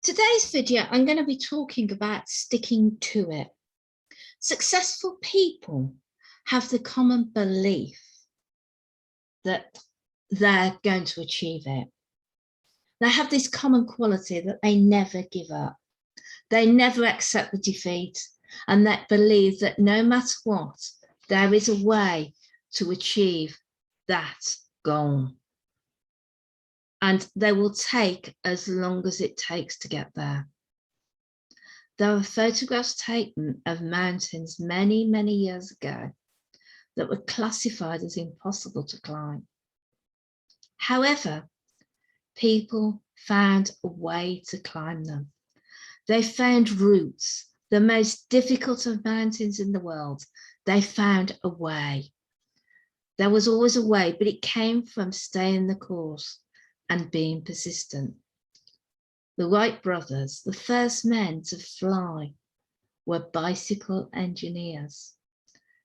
Today's video, I'm going to be talking about sticking to it. Successful people have the common belief that they're going to achieve it. They have this common quality that they never give up. They never accept the defeat, and that believe that no matter what, there is a way to achieve that goal. And they will take as long as it takes to get there. There were photographs taken of mountains many, many years ago that were classified as impossible to climb. However, people found a way to climb them. They found routes, the most difficult of mountains in the world. They found a way. There was always a way, but it came from staying the course and being persistent. The Wright brothers, the first men to fly, were bicycle engineers.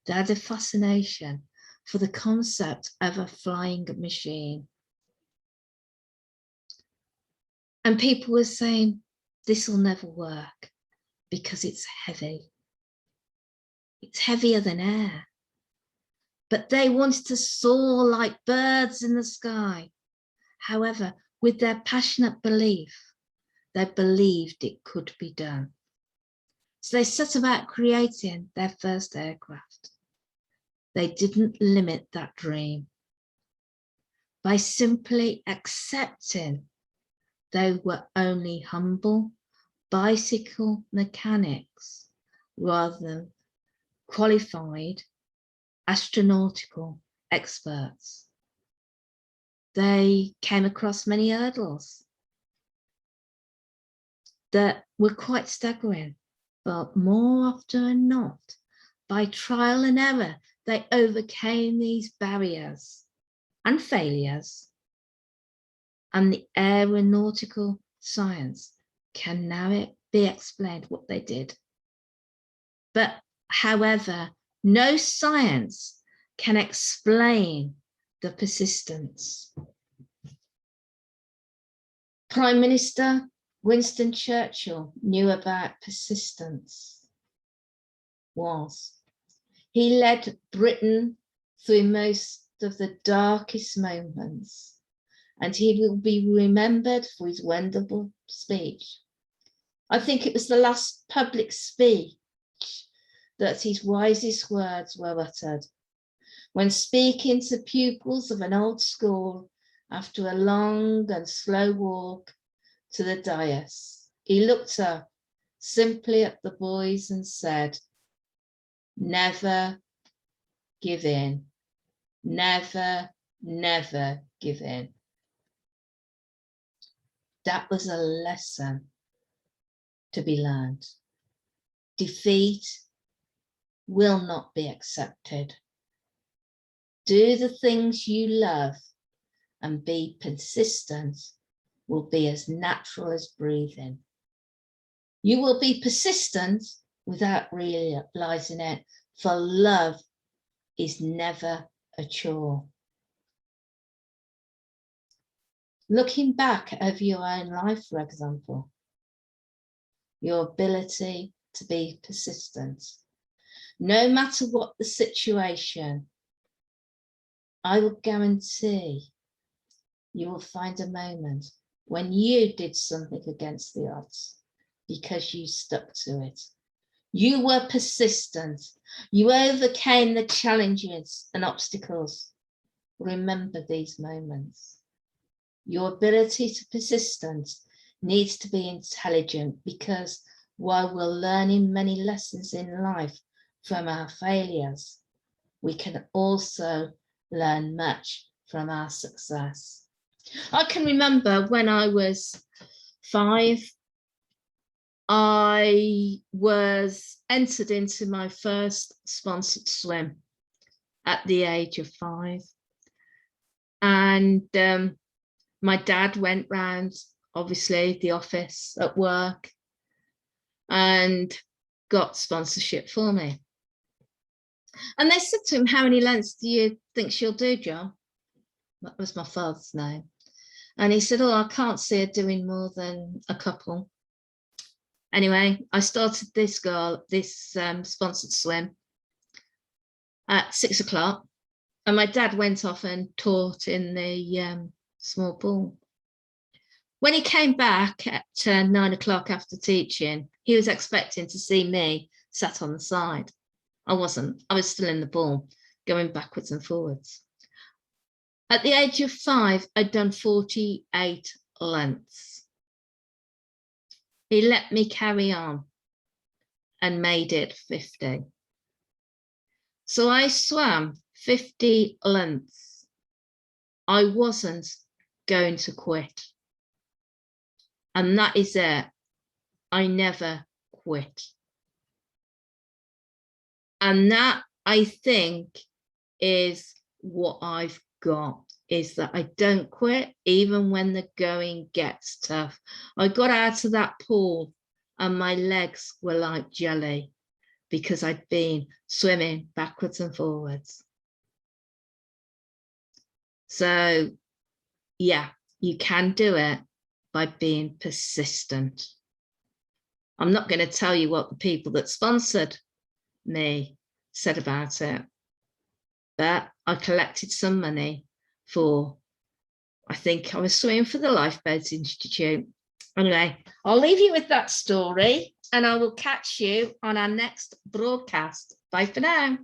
They had a fascination for the concept of a flying machine. And people were saying, this will never work because it's heavy. It's heavier than air. But they wanted to soar like birds in the sky. However, with their passionate belief, they believed it could be done. So they set about creating their first aircraft. They didn't limit that dream. By simply accepting they were only humble bicycle mechanics rather than qualified astronautical experts. They came across many hurdles that were quite staggering, but more often than not, by trial and error, they overcame these barriers and failures. And the aeronautical science can now be explained what they did. But however, no science can explain the persistence. Prime Minister Winston Churchill knew about persistence. He led Britain through most of the darkest moments, and he will be remembered for his wonderful speech. I think it was the last public speech that his wisest words were uttered. When speaking to pupils of an old school after a long and slow walk to the dais, he looked up simply at the boys and said, "Never give in. Never, never give in." That was a lesson to be learned. Defeat will not be accepted. Do the things you love and be persistent will be as natural as breathing. You will be persistent without realizing it, for love is never a chore. Looking back over your own life, for example, your ability to be persistent, no matter what the situation, I will guarantee you will find a moment when you did something against the odds because you stuck to it. You were persistent. You overcame the challenges and obstacles. Remember these moments. Your ability to persistence needs to be intelligent, because while we're learning many lessons in life from our failures, we can also learn much from our success. I can remember when I was 5, I was entered into my first sponsored swim at the age of 5. And my dad went round, obviously, the office at work and got sponsorship for me. And they said to him, "How many lengths do you think she'll do, John?" That was my father's name. And he said, "Oh, I can't see her doing more than a couple." Anyway, I started this sponsored swim at 6 o'clock, and my dad went off and taught in the small pool. When he came back at 9 o'clock after teaching, he was expecting to see me sat on the side. I wasn't. I was still in the pool, going backwards and forwards. At the age of 5, I'd done 48 lengths. He let me carry on and made it 50. So I swam 50 lengths. I wasn't going to quit. And that is it. I never quit. And that, I think, is what I've got, is that I don't quit even when the going gets tough. I got out of that pool and my legs were like jelly because I'd been swimming backwards and forwards. So, yeah, you can do it by being persistent. I'm not going to tell you what the people that sponsored me said about it, but I collected some money for, I think I was swimming for the Lifeboats Institute. Anyway, I'll leave you with that story and I will catch you on our next broadcast. Bye for now.